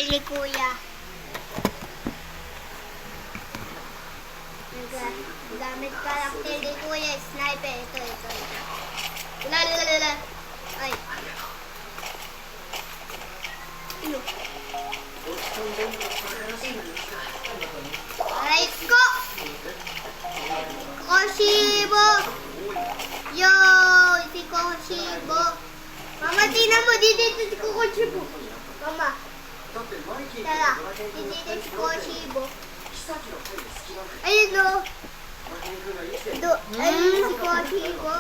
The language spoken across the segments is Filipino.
ni Kuya. Gamit karakter ni Kuya, sniper. Ito. Lalalala. Ay. Ano? Aray ko! Koshibo! Yo! Si Koshibo! Mama, tingnan mo, dito si Koshibo. Mama. Tara, dito si Koshibo. Ayun o. Ayun si Koshibo.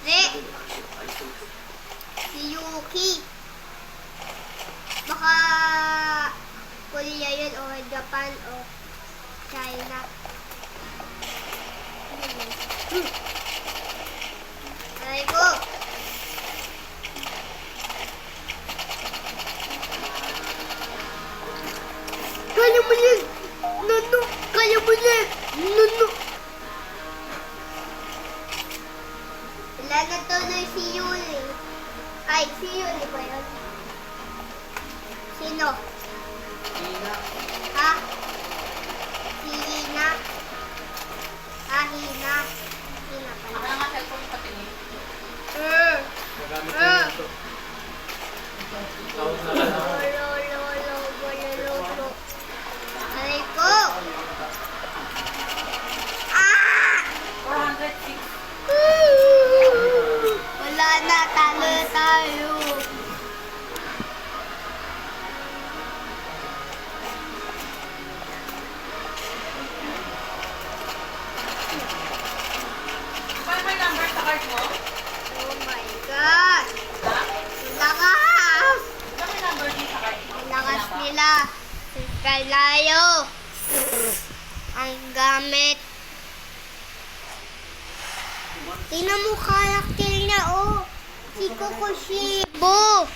Re. Si Yuki. Baka Korea yun o Japan o China. Aray ko. Kaya mo yan. Nano. Kaya mo yan. Nano. Wala na tuloy si Yuli. Ay, si Yuli ba yun? Sino? Hina. Ha? Si Hina? Ha, Hina? Hina Ako pala. na nga cellphone patingin. Magamit ko yun ito. Tawag na lang ako. Lolo. Aray ko! Ah! 406. Wala na, talo tayo. Paano may number sa card mo? Oh my God! Ha? Lakas! Paano may number din sa card mo? Lakas nila. Kalayo. Ang gamit. Tingnan mo karakter niya, oh. Si Kokoshibo.